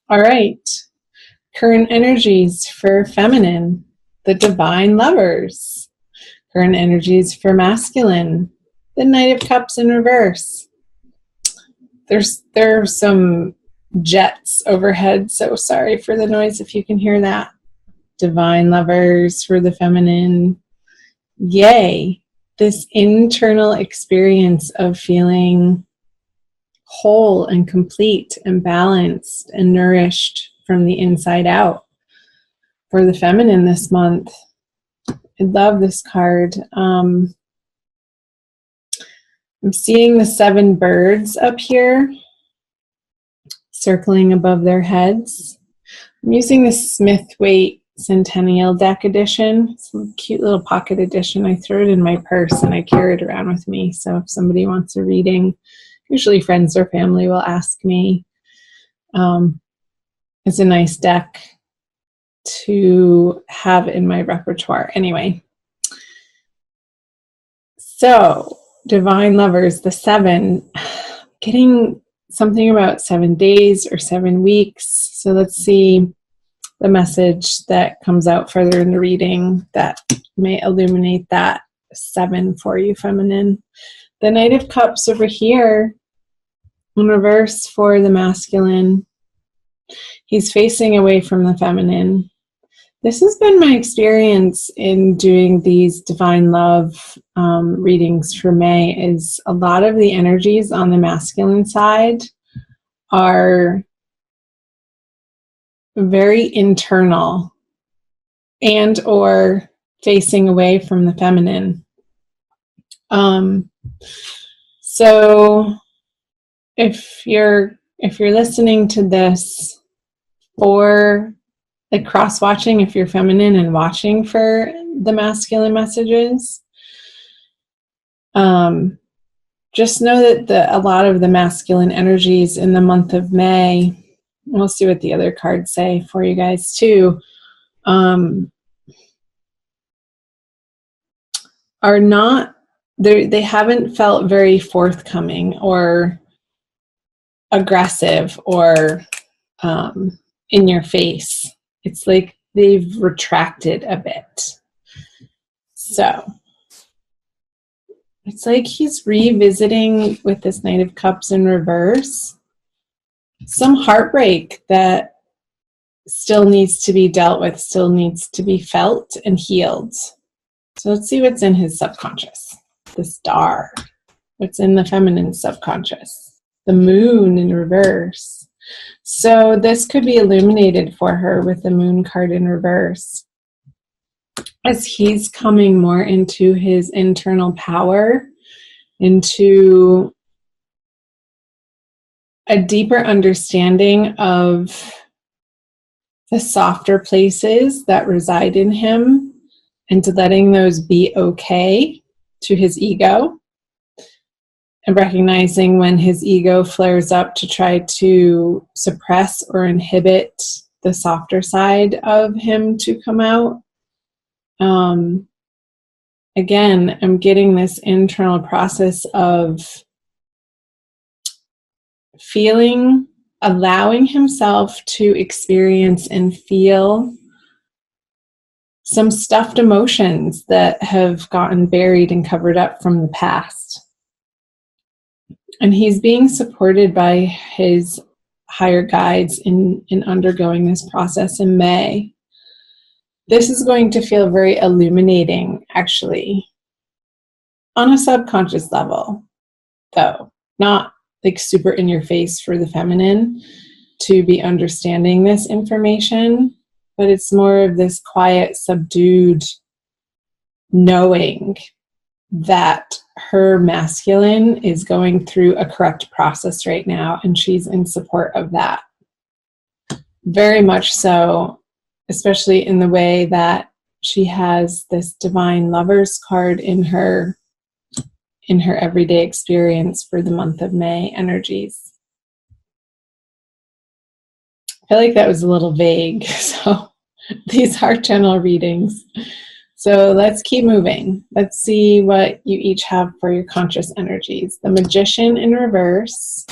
All right. Current energies for feminine, the divine lovers. Current energies for masculine, the Knight of Cups in reverse. There are some jets overhead, so sorry for the noise if you can hear that. Divine lovers for the feminine. Yay, this internal experience of feeling whole and complete and balanced and nourished from the inside out for the feminine this month. I love this card. I'm seeing the 7 birds up here circling above their heads. I'm using the Smith-Waite Centennial Deck edition. It's a cute little pocket edition. I threw it in my purse and I carry it around with me. So if somebody wants a reading, usually friends or family will ask me. It's a nice deck to have in my repertoire. Anyway, so divine lovers, the 7, getting something about 7 days or 7 weeks. So let's see the message that comes out further in the reading that may illuminate that 7 for you, feminine. The Knight of Cups over here in reverse for the masculine. He's facing away from the feminine. This has been my experience in doing these divine love readings for May, is a lot of the energies on the masculine side are very internal and or facing away from the feminine. So if you're listening to this for like cross-watching, if you're feminine and watching for the masculine messages, just know that a lot of the masculine energies in the month of May, we'll see what the other cards say for you guys too, are not, they haven't felt very forthcoming or aggressive or in your face. It's like they've retracted a bit. So it's like he's revisiting with this Knight of Cups in reverse some heartbreak that still needs to be dealt with, still needs to be felt and healed. So let's see what's in his subconscious. The Star. What's in the feminine subconscious? The Moon in reverse. So this could be illuminated for her with the Moon card in reverse, as he's coming more into his internal power, into a deeper understanding of the softer places that reside in him, and to letting those be okay to his ego, and recognizing when his ego flares up to try to suppress or inhibit the softer side of him to come out. Again, I'm getting this internal process of feeling, allowing himself to experience and feel some stuffed emotions that have gotten buried and covered up from the past. And he's being supported by his higher guides in undergoing this process in May. This is going to feel very illuminating, actually, on a subconscious level, though, not like super in your face for the feminine to be understanding this information, but it's more of this quiet, subdued knowing that her masculine is going through a correct process right now, and she's in support of that. Very much so, especially in the way that she has this divine lovers card in her everyday experience for the month of May energies. I feel like that was a little vague, so these are general readings. So let's keep moving. Let's see what you each have for your conscious energies. The Magician in reverse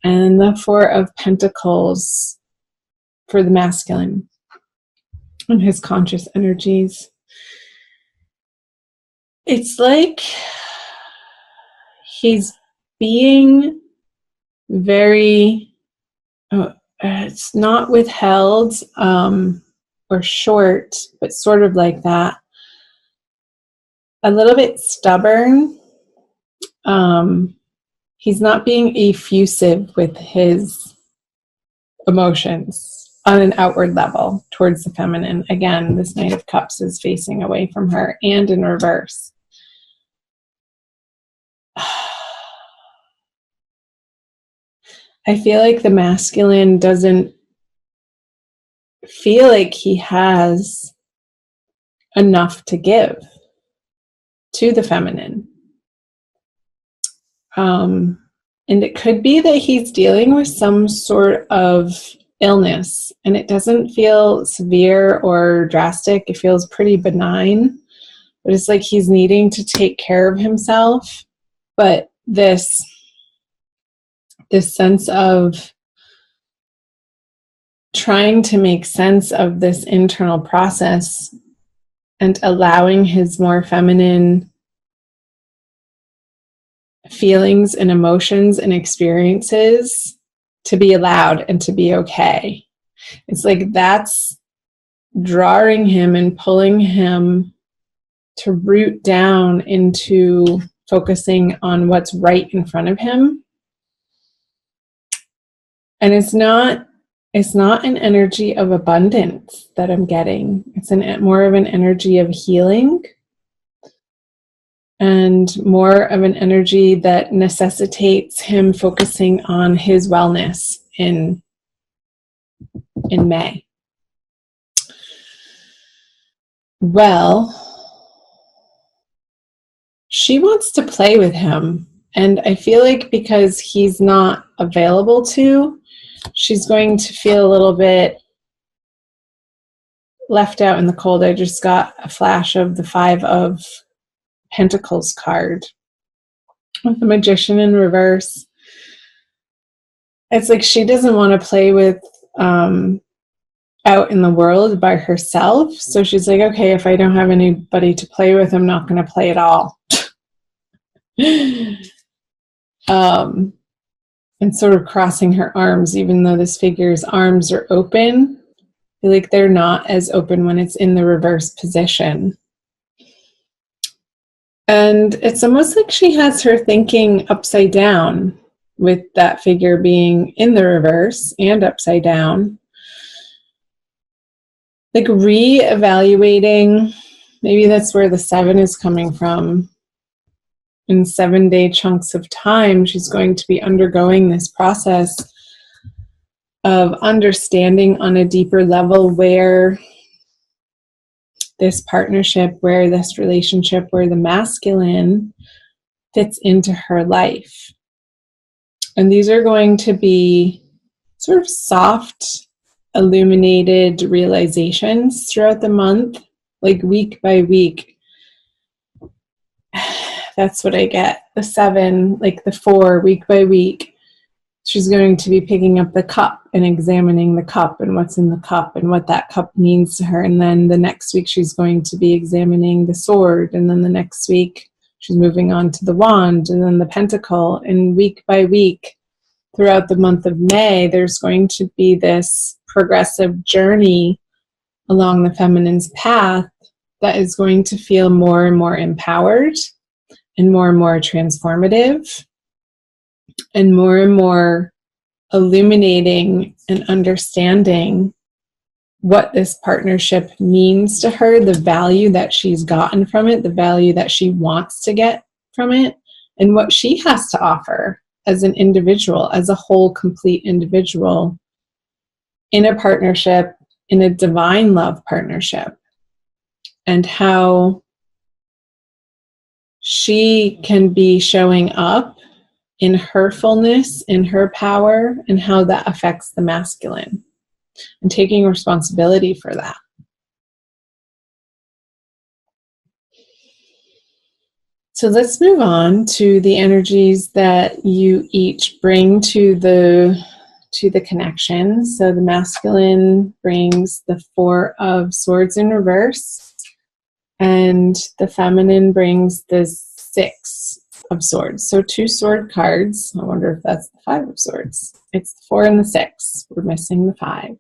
and the Four of Pentacles for the masculine and his conscious energies. It's like he's being very, it's not withheld or short, but sort of like that. A little bit stubborn. He's not being effusive with his emotions on an outward level towards the feminine. Again, this Knight of Cups is facing away from her and in reverse. I feel like the masculine doesn't feel like he has enough to give to the feminine. And it could be that he's dealing with some sort of illness, and it doesn't feel severe or drastic. It feels pretty benign, but it's like he's needing to take care of himself. But this sense of trying to make sense of this internal process and allowing his more feminine feelings and emotions and experiences to be allowed and to be okay. It's like that's drawing him and pulling him to root down into focusing on what's right in front of him. And it's not an energy of abundance that I'm getting. It's more of an energy of healing and more of an energy that necessitates him focusing on his wellness in May. Well, she wants to play with him, and I feel like because he's not available to, she's going to feel a little bit left out in the cold. I just got a flash of the 5 of Pentacles card with the Magician in reverse. It's like she doesn't want to play with out in the world by herself. So she's like, okay, if I don't have anybody to play with, I'm not going to play at all. And sort of crossing her arms, even though this figure's arms are open. I feel like they're not as open when it's in the reverse position. And it's almost like she has her thinking upside down with that figure being in the reverse and upside down. Like re-evaluating, maybe that's where the 7 is coming from. In 7-day chunks of time, she's going to be undergoing this process of understanding on a deeper level where this partnership, where this relationship, where the masculine fits into her life. And these are going to be sort of soft, illuminated realizations throughout the month, like week by week. That's what I get. The 7, like the 4, week by week. She's going to be picking up the cup and examining the cup and what's in the cup and what that cup means to her. And then the next week she's going to be examining the sword. And then the next week she's moving on to the wand and then the pentacle. And week by week throughout the month of May, there's going to be this progressive journey along the feminine's path that is going to feel more and more empowered and more transformative and more illuminating and understanding what this partnership means to her, the value that she's gotten from it, the value that she wants to get from it, and what she has to offer as an individual, as a whole, complete individual in a partnership, in a divine love partnership, and how she can be showing up in her fullness, in her power, and how that affects the masculine, and taking responsibility for that. So let's move on to the energies that you each bring to to the connection. So the masculine brings the Four of Swords in reverse, and the feminine brings the Six of Swords. So 2 sword cards. I wonder if that's the Five of Swords. It's the 4 and the 6. We're missing the 5.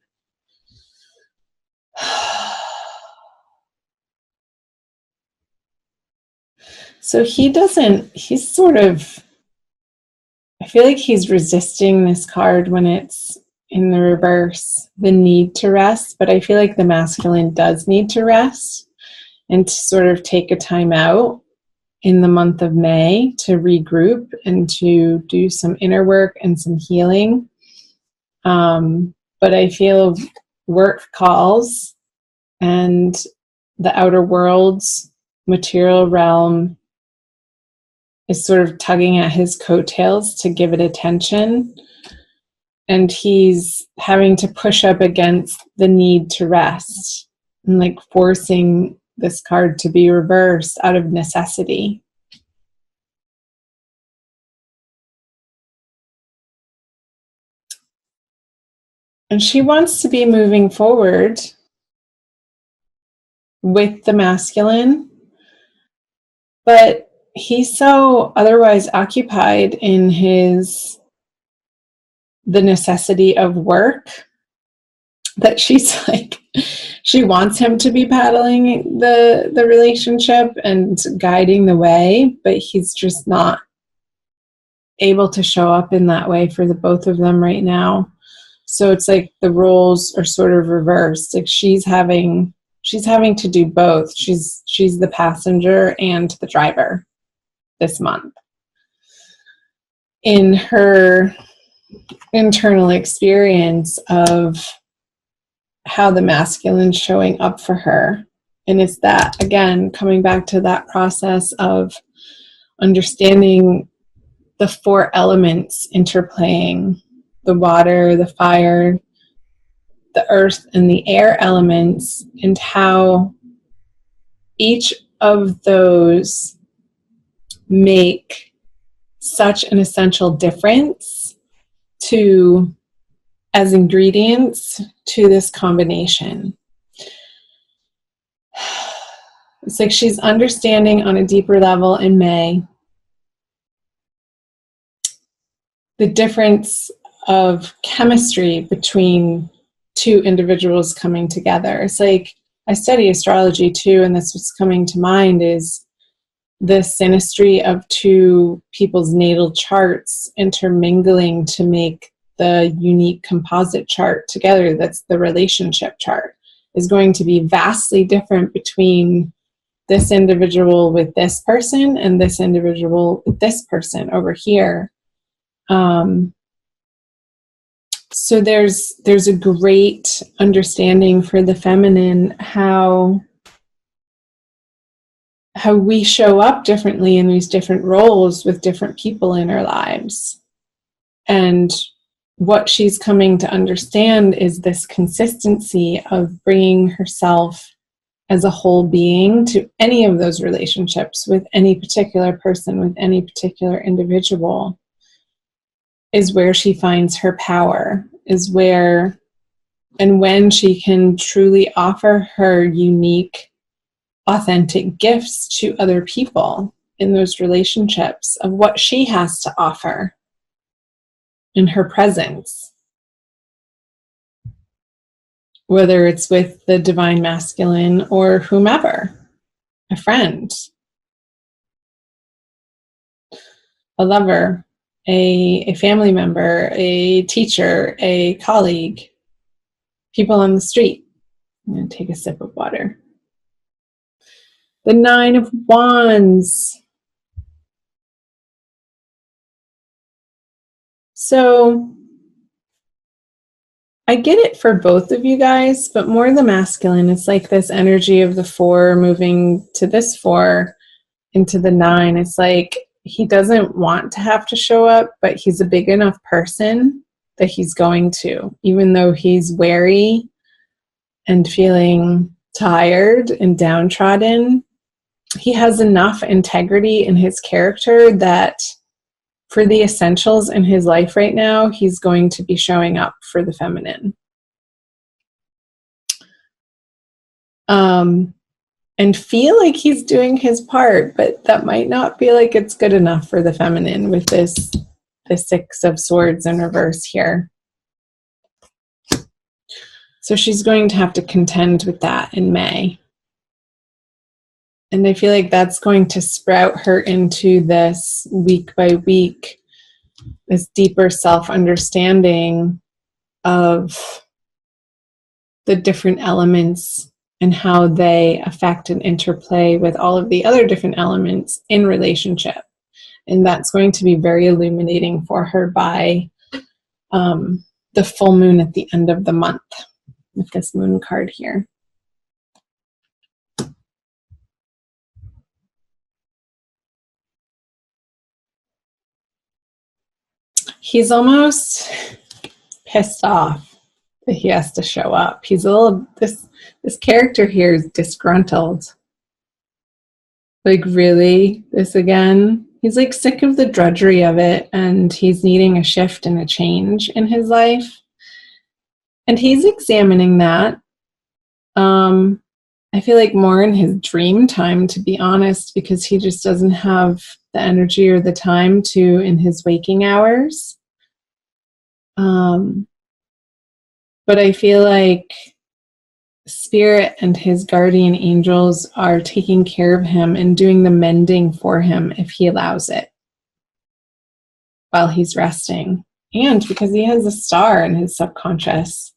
So he's sort of, I feel like he's resisting this card when it's in the reverse, the need to rest, but I feel like the masculine does need to rest and to sort of take a time out in the month of May to regroup and to do some inner work and some healing. But I feel work calls and the outer world's material realm is sort of tugging at his coattails to give it attention. And he's having to push up against the need to rest and like forcing this card to be reversed out of necessity. And she wants to be moving forward with the masculine, but he's so otherwise occupied in the necessity of work that she's like, she wants him to be paddling the relationship and guiding the way, but he's just not able to show up in that way for the both of them right now. So it's like the roles are sort of reversed. Like she's having to do both. She's the passenger and the driver this month. In her internal experience of how the masculine's showing up for her. And it's that, again, coming back to that process of understanding the 4 elements interplaying, the water, the fire, the earth, and the air elements, and how each of those make such an essential difference as ingredients to this combination. It's like she's understanding on a deeper level in May the difference of chemistry between 2 individuals coming together. It's like, I study astrology too, and that's what's coming to mind is the synastry of 2 people's natal charts intermingling to make the unique composite chart together. That's the relationship chart, is going to be vastly different between this individual with this person and this individual with this person over here. So there's a great understanding for the feminine how we show up differently in these different roles with different people in our lives. And what she's coming to understand is this consistency of bringing herself as a whole being to any of those relationships with any particular person, with any particular individual, is where she finds her power, is where and when she can truly offer her unique, authentic gifts to other people in those relationships of what she has to offer in her presence. Whether it's with the divine masculine or whomever, a friend, a lover, a family member, a teacher, a colleague, people on the street. I'm going to take a sip of water. The 9 of Wands. So I get it for both of you guys, but more the masculine. It's like this energy of the 4 moving to this 4 into the 9. It's like he doesn't want to have to show up, but he's a big enough person that he's going to, even though he's wary and feeling tired and downtrodden. He has enough integrity in his character that for the essentials in his life right now, he's going to be showing up for the feminine. And feel like he's doing his part, but that might not feel like it's good enough for the feminine with the Six of Swords in reverse here. So she's going to have to contend with that in May. And I feel like that's going to sprout her into this week by week, this deeper self-understanding of the different elements and how they affect and interplay with all of the other different elements in relationship. And that's going to be very illuminating for her by the full moon at the end of the month with this moon card here. He's almost pissed off that he has to show up. He's a little, this character here is disgruntled. Like, really? This again? He's like sick of the drudgery of it, and he's needing a shift and a change in his life. And he's examining that. I feel like more in his dream time, to be honest, because he just doesn't have the energy or the time to in his waking hours. But I feel like Spirit and his guardian angels are taking care of him and doing the mending for him if he allows it while he's resting. And because he has a star in his subconscious,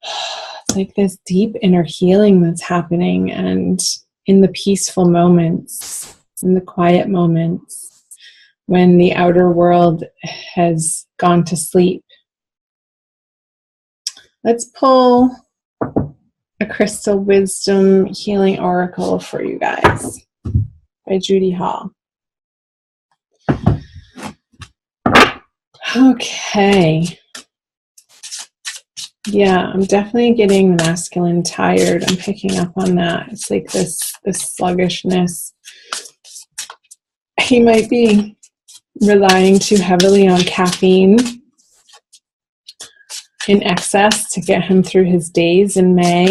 it's like this deep inner healing that's happening, and in the peaceful moments, in the quiet moments, when the outer world has gone to sleep. Let's pull a Crystal Wisdom Healing Oracle for you guys by Judy Hall. Okay. Yeah, I'm definitely getting the masculine tired. I'm picking up on that. It's like this sluggishness. He might be relying too heavily on caffeine in excess to get him through his days in May,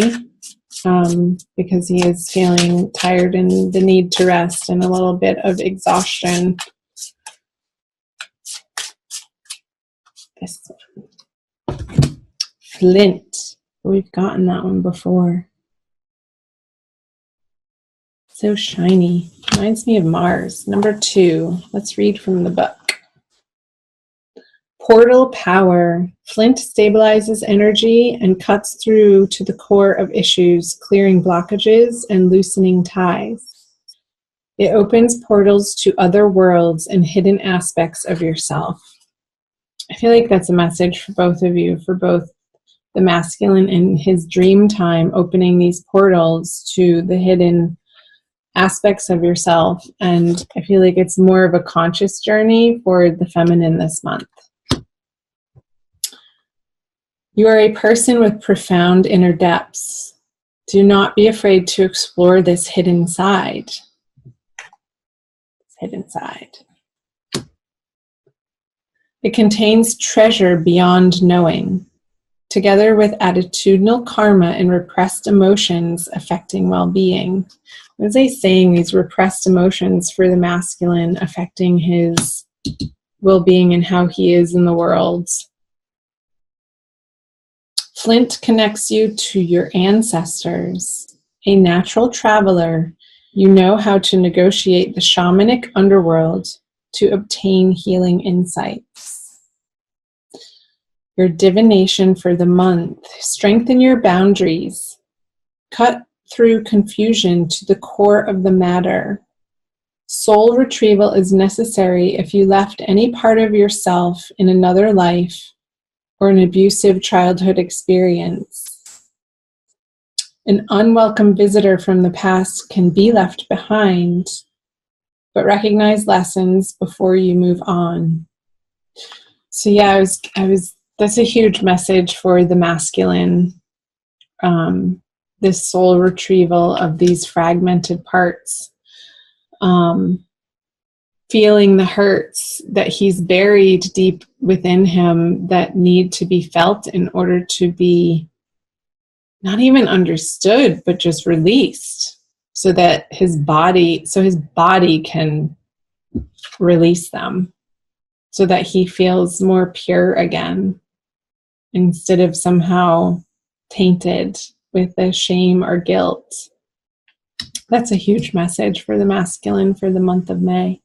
because he is feeling tired and the need to rest and a little bit of exhaustion. This one. Flint. We've gotten that one before. So shiny. Reminds me of Mars. Number 2. Let's read from the book. Portal power. Flint stabilizes energy and cuts through to the core of issues, clearing blockages and loosening ties. It opens portals to other worlds and hidden aspects of yourself. I feel like that's a message for both of you, for both the masculine in his dream time, opening these portals to the hidden aspects of yourself. And I feel like it's more of a conscious journey for the feminine this month. You are a person with profound inner depths. Do not be afraid to explore this hidden side. Hidden side. It contains treasure beyond knowing, together with attitudinal karma and repressed emotions affecting well-being. What is he saying? These repressed emotions for the masculine affecting his well-being and how he is in the world. Flint connects you to your ancestors. A natural traveler, you know how to negotiate the shamanic underworld to obtain healing insights. Your divination for the month. Strengthen your boundaries. Cut through confusion to the core of the matter. Soul retrieval is necessary if you left any part of yourself in another life or an abusive childhood experience. An unwelcome visitor from the past can be left behind, but recognize lessons before you move on. So yeah, that's a huge message for the masculine, this soul retrieval of these fragmented parts. feeling the hurts that he's buried deep within him that need to be felt in order to be not even understood, but just released, so that his body can release them, so that he feels more pure again, instead of somehow tainted with the shame or guilt. That's a huge message for the masculine for the month of May.